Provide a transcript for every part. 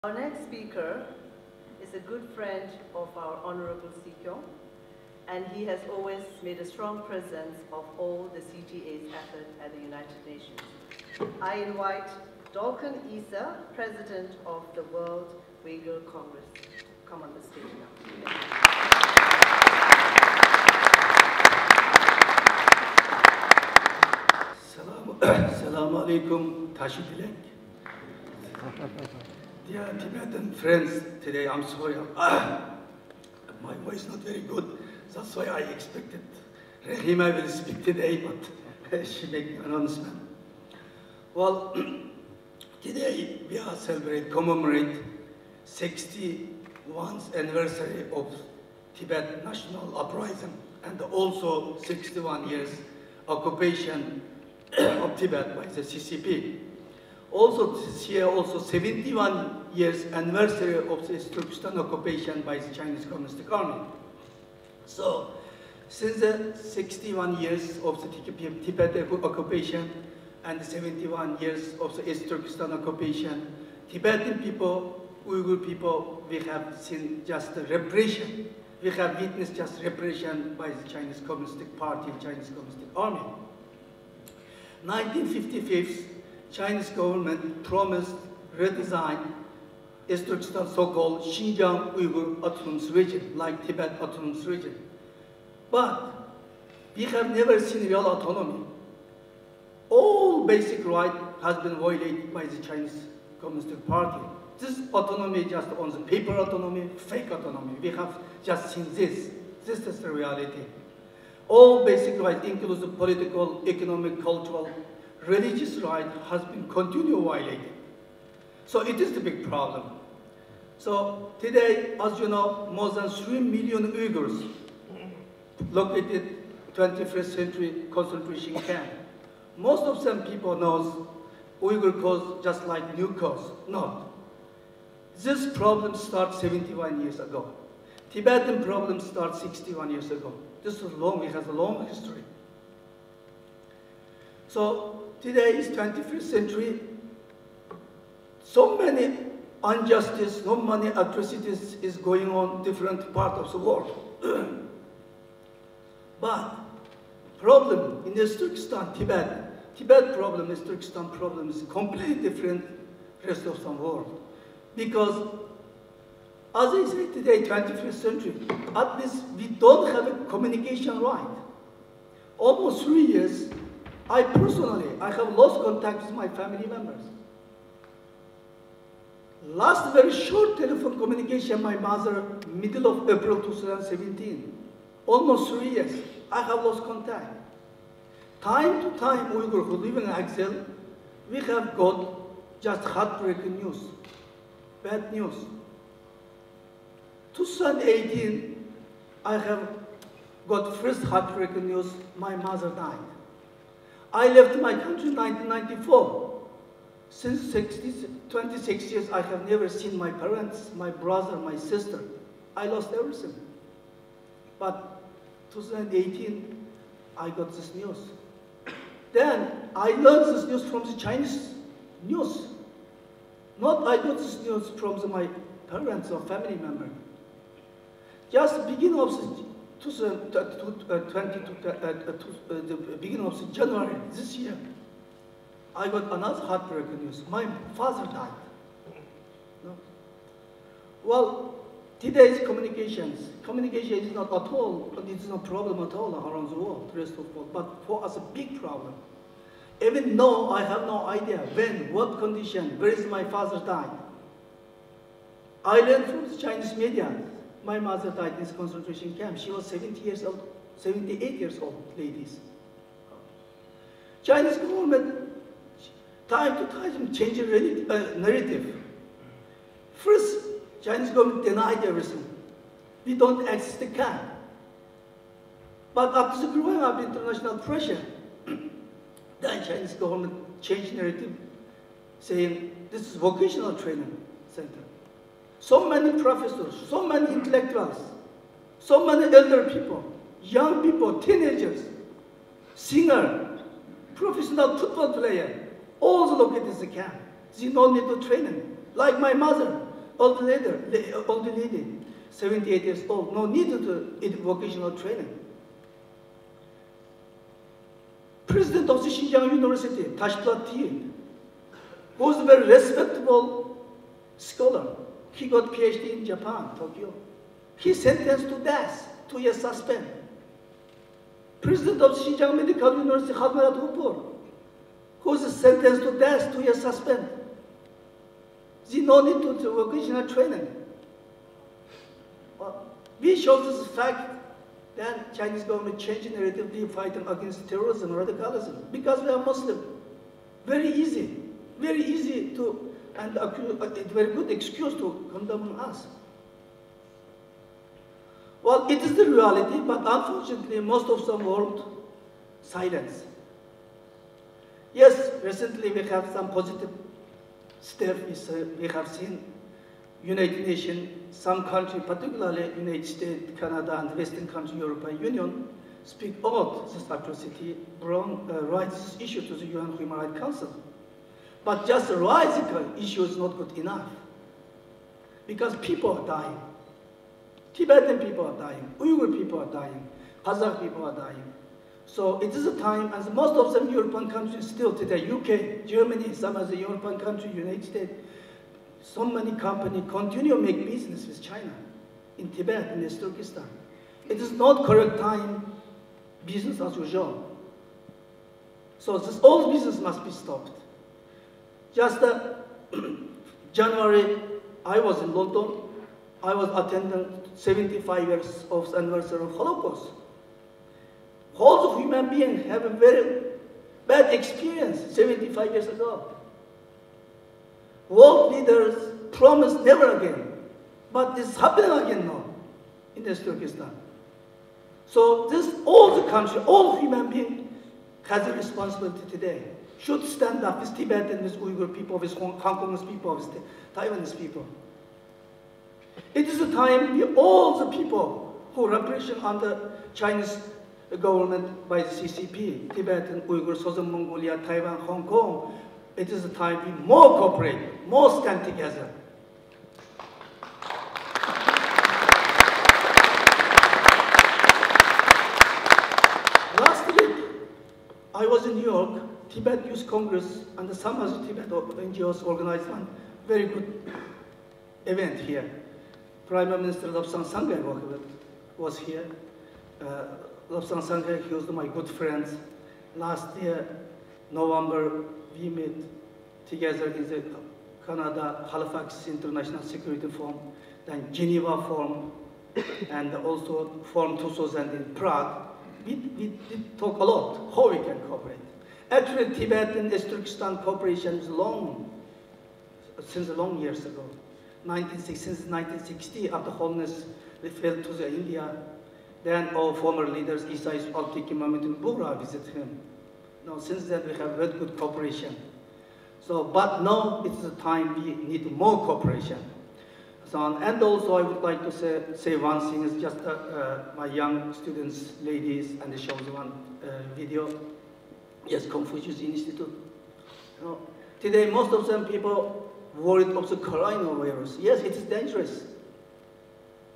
Our next speaker is a good friend of our Honorable Sikyo, and he has always made a strong presence of all the CGA's effort at the United Nations. I invite Dolkun Issa, President of the World Uyghur Congress, to come on the stage now. Assalamu alaikum, Tashi Dilek. Dear Tibetan friends, today I'm sorry, my voice is not very good. That's why I expected Rahima will speak today, but she made an announcement. Well, today we are commemorate 61st anniversary of Tibet national uprising and also 61 years occupation of Tibet by the CCP. Also this year, also 71 years anniversary of the Turkestan occupation by the Chinese Communist Army. So, since the 61 years of the Tibet occupation and 71 years of the East Turkestan occupation, Tibetan people, Uyghur people, we have seen just the repression. We have witnessed just repression by the Chinese Communist Party, Chinese Communist Army. 1955, Chinese government promised redesign East Turkestan so-called Xinjiang Uyghur Autonomous Region, like Tibet Autonomous Region. But we have never seen real autonomy. All basic rights has been violated by the Chinese Communist Party. This autonomy just on the paper autonomy, fake autonomy. We have just seen this. This is the reality. All basic rights, including political, economic, cultural, religious right has been continually violated. So it is the big problem. So today, as you know, more than 3 million Uyghurs located 21st century concentration camp. Most of them people knows Uyghur cause just like new cause. No. This problem starts 71 years ago. Tibetan problem starts 61 years ago. This is long, it has a long history. So today is 21st century. So many injustice, so many atrocities is going on different parts of the world. But problem in East Turkestan, Tibet problem, East Turkestan problem is completely different rest of the world. Because as I say today, 21st century, at least we don't have a communication right. Almost 3 years, I have lost contact with my family members. Last very short telephone communication, my mother, middle of April 2017. Almost 3 years, I have lost contact. Time to time, Uyghur who live in exile, we have got just heartbreaking news, bad news. 2018, I have got first heartbreaking news, my mother died. I left my country in 1994. Since 26 years, I have never seen my parents, my brother, my sister. I lost everything. But 2018, I got this news. Then I learned this news from the Chinese news. Not I got this news from my parents or family member. Just beginning of the beginning of January this year, I got another heartbreaking news. My father died. No? Well, today's communication is not at all, it is not a problem at all around the world, the rest of the world, but for us a big problem. Even though I have no idea when, what condition, where is my father died. I learned from the Chinese media, my mother died in this concentration camp. She was 78 years old, ladies. Chinese government, time to time, change the narrative. First, Chinese government denied everything. We don't access the camp. But after the growing up international pressure, then Chinese government changed narrative, saying this is vocational training center. So many professors, so many intellectuals, so many elder people, young people, teenagers, singer, professional football player, all located in the camp. They don't need to train them. Like my mother, old lady, 78 years old, no need to vocational training. President of the Xinjiang University, Tashplat Yin, was a very respectable scholar. He got PhD in Japan, Tokyo. He sentenced to death, 2 years suspend. President of Xinjiang Medical University, Khalmarat Hupur, who was sentenced to death, 2 years suspend. They no need to do vocational training. Well, we show this fact that Chinese government changed narratively fighting against terrorism and radicalism because we are Muslim. Very easy to, and a very good excuse to condemn us. Well, it is the reality, but unfortunately, most of the world silence. Yes, recently we have some positive steps. We have seen United Nations, some countries, particularly United States, Canada, and Western countries, European Union, speak out this atrocity, raise this issue to the UN Human Rights Council. But just raising the issue is not good enough, because people are dying. Tibetan people are dying, Uyghur people are dying, Kazakh people are dying. So it is a time, and most of them European countries still today, UK, Germany, some of the European countries, United States, so many companies continue to make business with China, in Tibet, in East Turkestan. It is not correct time, business as usual. So this all business must be stopped. Just January, I was in London. I was attending 75 years of anniversary of Holocaust. All human beings have a very bad experience 75 years ago. World leaders promised never again, but it's happening again now in East Turkestan. So this, all the country, all human beings has a responsibility today. Should stand up with Tibetan, with Uyghur people, with Hong Kong's people, with Taiwanese people. It is a time we all the people who repression under Chinese government by the CCP, Tibetan, Uyghur, Southern Mongolia, Taiwan, Hong Kong, it is a time we more cooperate, more stand together. Last week, I was in New York, Tibet Youth Congress, and some other Tibet NGOs organized one very good event here. Prime Minister Lobsang Sangay was here. Lobsang Sangay, he was my good friend. Last year, November, we met together in the Canada Halifax International Security Forum, then Geneva Forum, and also Forum 2000 in Prague. We talk a lot how we can cooperate. Actually, Tibet and East Turkestan cooperation is long, since long years ago. Since 1960, after Holness fell to India, then our former leaders, Isais Altiki Mamadou Bura, visit him. Now, since then, we have very good cooperation. So, but now it's the time we need more cooperation. So, and also, I would like to say one thing is just my young students, ladies, and they show one video. Yes, Confucius Institute. You know, today, most of them people worried of the coronavirus. Yes, it is dangerous.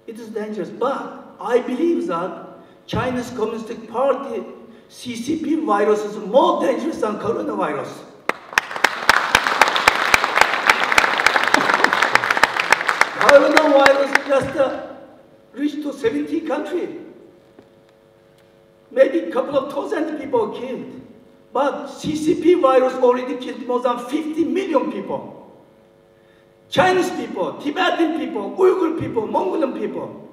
It is dangerous, but I believe that Chinese Communist Party CCP virus is more dangerous than coronavirus. Coronavirus just reached to 70 countries. Maybe a couple of thousand people killed. But CCP virus already killed more than 50 million people. Chinese people, Tibetan people, Uyghur people, Mongolian people.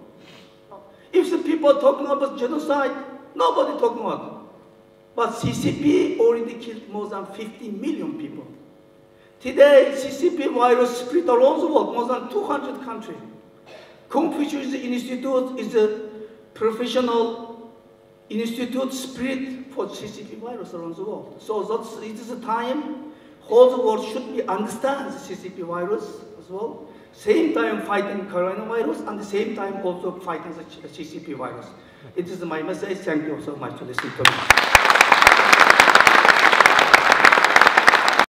If the people talking about genocide, nobody talking about. But CCP already killed more than 50 million people. Today, CCP virus spread around the world, more than 200 countries. Confucius Institute is a professional institute spread for CCP virus around the world. So it is a time whole the world should be understand the CCP virus as well. Same time fighting coronavirus and the same time also fighting the CCP virus. It is my message. Thank you so much for listening to me.